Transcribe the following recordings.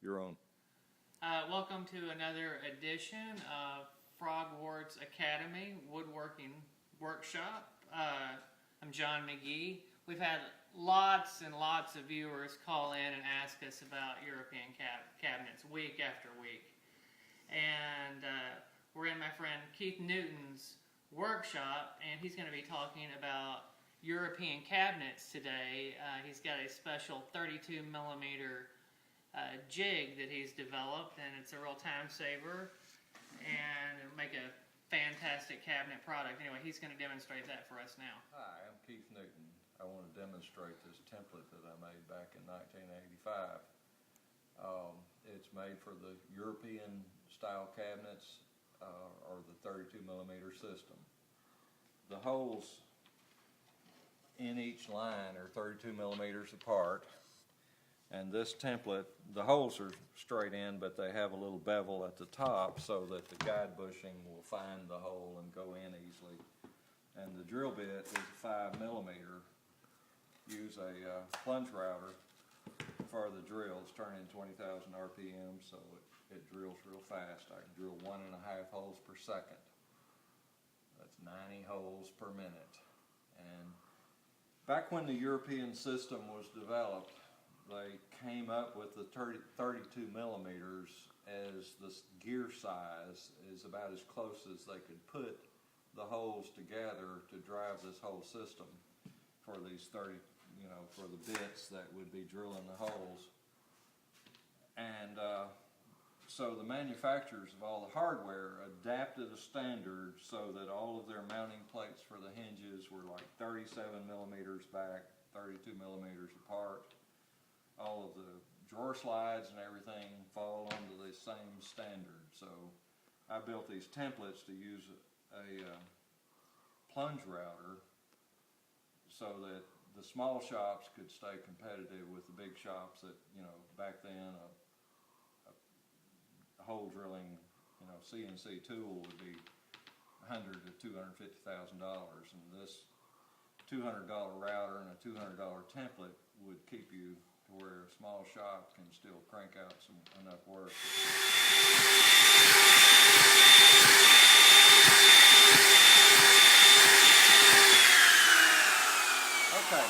You're on. Welcome to another edition of Frogwarts Academy Woodworking Workshop. I'm John McGee. We've had lots and lots of viewers call in and ask us about European cabinets week after week. And we're in my friend Keith Newton's workshop, and he's going to be talking about European cabinets today. He's got a special 32 millimeter jig that he's developed, and it's a real time saver and it'll make a fantastic cabinet product. Anyway, he's going to demonstrate that for us now. Hi, I'm Keith Newton. I want to demonstrate this template that I made back in 1985. It's made for the European style cabinets or the 32 millimeter system. The holes in each line are 32 millimeters apart. And this template, the holes are straight in, but they have a little bevel at the top so that the guide bushing will find the hole and go in easily. And the drill bit is 5 millimeter. Use a plunge router for the drills, turn in 20,000 RPM, so it drills real fast. I can drill 1.5 holes per second. That's 90 holes per minute. And back when the European system was developed, they came up with the 32 millimeters as the gear size is about as close as they could put the holes together to drive this whole system for these 30, for the bits that would be drilling the holes. And so the manufacturers of all the hardware adapted a standard so that all of their mounting plates for the hinges were like 37 millimeters back, 32 millimeters apart. All of the drawer slides and everything fall under the same standard. So I built these templates to use a plunge router so that the small shops could stay competitive with the big shops that, back then a hole drilling, CNC tool would be $100,000 to $250,000, and this $200 router and a $200 template would keep you to where a small shop can still crank out enough work. Okay.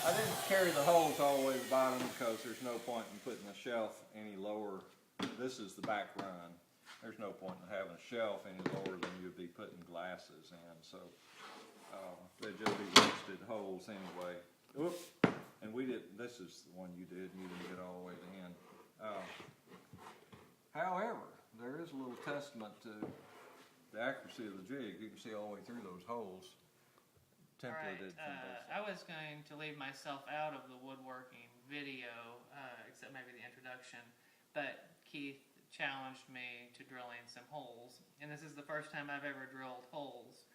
I didn't carry the holes all the way to the bottom because there's no point in putting the shelf any lower. This is the back run. There's no point in having a shelf any lower than you'd be putting glasses in. So they'd just be wasted holes anyway. Whoops. And this is the one you did, and you didn't get all the way to the end. However, there is a little testament to the accuracy of the jig. You can see all the way through those holes. Templated from both sides. I was going to leave myself out of the woodworking video, except maybe the introduction, but Keith challenged me to drilling some holes, and this is the first time I've ever drilled holes.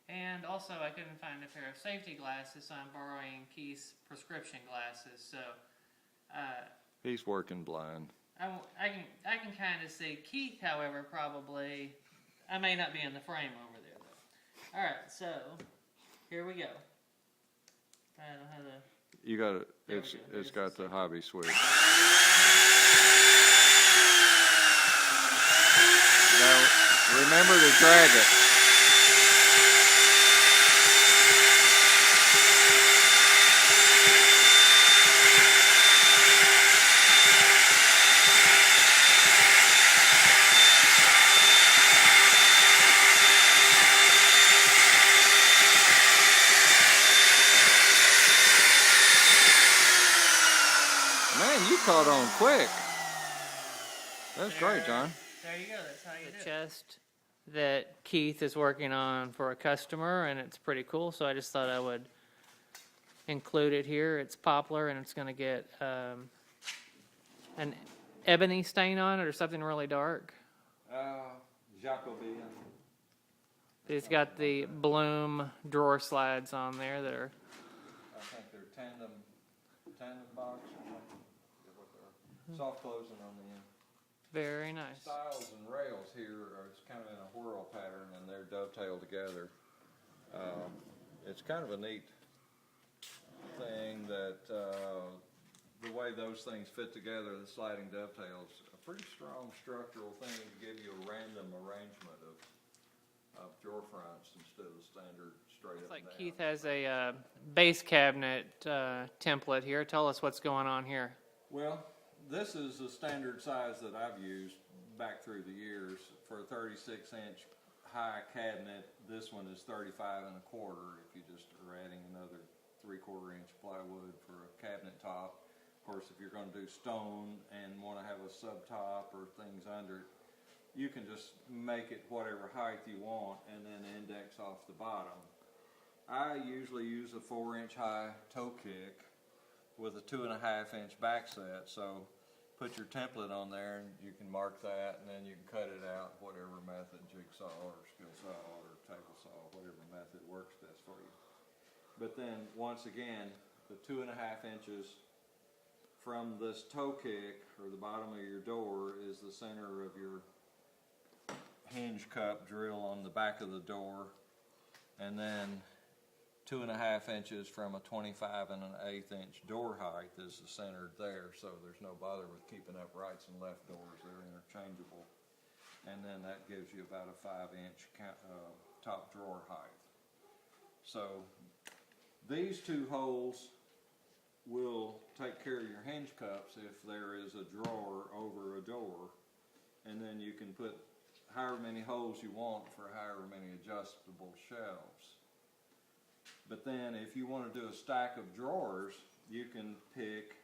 And also, I couldn't find a pair of safety glasses, so I'm borrowing Keith's prescription glasses. So he's working blind. I can kind of see Keith. However, probably I may not be in the frame over there though. All right, so here we go. I don't have the. You got it. It's got the hobby switch. Now remember to drag it. Man, you caught on quick. That's great, John. There you go. That's how you do it. Chest that Keith is working on for a customer, and it's pretty cool. So I just thought I would include it here. It's poplar, and it's going to get an ebony stain on it or something really dark. Jacobean. It's got the bloom drawer slides on there that are. I think they're tandem box. Soft closing on the end. Very nice. Stiles and rails here are kind of in a whirl pattern, and they're dovetailed together. It's kind of a neat thing that the way way those things fit together, the sliding dovetails, a pretty strong structural thing to give you a random arrangement of drawer fronts instead of standard straight Looks up like and down. Keith has a base cabinet template here. Tell us what's going on here. Well, this is the standard size that I've used back through the years for a 36-inch high cabinet. This one is 35 1/4 if you just are adding another 3/4 inch plywood for a cabinet top. Of course, if you're going to do stone and want to have a subtop or things under it, you can just make it whatever height you want and then index off the bottom. I usually use a 4-inch high toe kick with a 2.5-inch back set, so put your template on there and you can mark that, and then you can cut it out whatever method, jigsaw or skill saw or table saw, whatever method works best for you. But then once again, the 2.5 inches from this toe kick or the bottom of your door is the center of your hinge cup drill on the back of the door, and then 2.5 inches from a 25 1/8 inch door height is the center there, so there's no bother with keeping up rights and left doors. They're interchangeable. And then that gives you about a 5-inch top drawer height. So these two holes will take care of your hinge cups if there is a drawer over a door, and then you can put however many holes you want for however many adjustable shelves. But then if you want to do a stack of drawers, you can pick,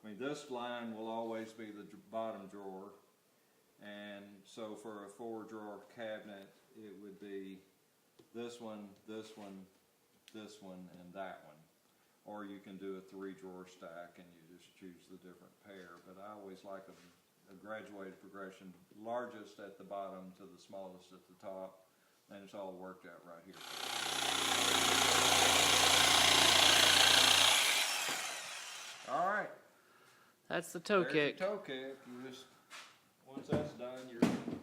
this line will always be the bottom drawer, and so for a 4-drawer cabinet it would be this one, this one, this one, and that one. Or you can do a 3-drawer stack and you just choose the different pair, but I always like a graduated progression, largest at the bottom to the smallest at the top, and it's all worked out right here. All right. That's the toe There's kick. the toe kick. You just, once that's done, you can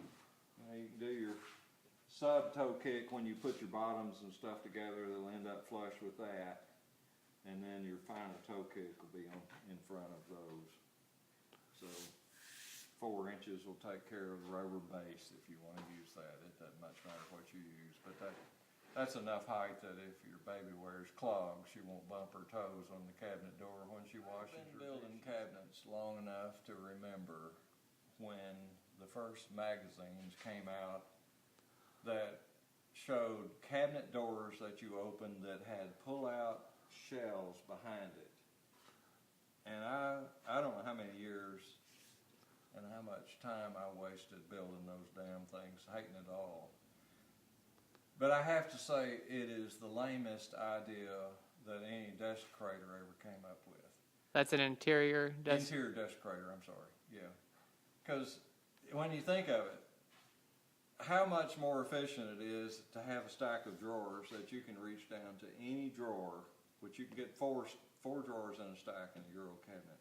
do your sub toe kick when you put your bottoms and stuff together. They'll end up flush with that, and then your final toe kick will be in front of those. So 4 inches will take care of the rubber base if you want to use that. It doesn't much matter what you use, but that's enough height that if your baby wears clogs, she won't bump her toes on the cabinet door when she washes her dishes. I've been building cabinets long enough to remember when the first magazines came out that showed cabinet doors that you opened that had pull-out shelves behind it. And I don't know how many years and how much time I wasted building those damn things, hating it all. But I have to say, it is the lamest idea that any desecrator ever came up with. That's an interior Interior desecrator, I'm sorry, yeah. Because when you think of it, how much more efficient it is to have a stack of drawers that you can reach down to any drawer, which you can get four drawers in a stack in a Euro cabinet,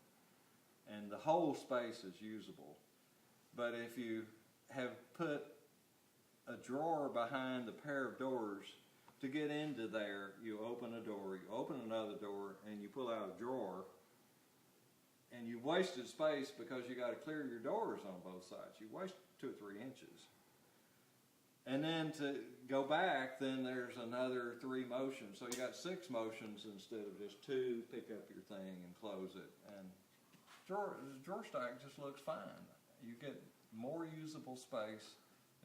and the whole space is usable. But if you have put a drawer behind a pair of doors, to get into there, you open a door, you open another door, and you pull out a drawer, and you wasted space because you got to clear your doors on both sides. You waste 2 or 3 inches. And then to go back, then there's another 3 motions. So you got 6 motions instead of just 2. Pick up your thing and close it. And drawer stack just looks fine. You get more usable space.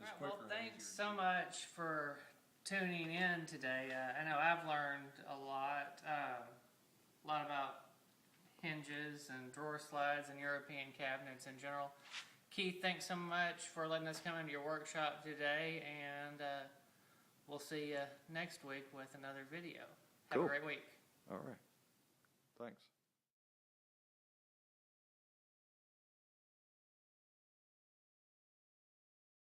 Right, well, thanks so much for tuning in today. I know I've learned a lot about hinges and drawer slides and European cabinets in general. Keith, thanks so much for letting us come into your workshop today, and we'll see you next week with another video. Have a great week. All right. Thanks.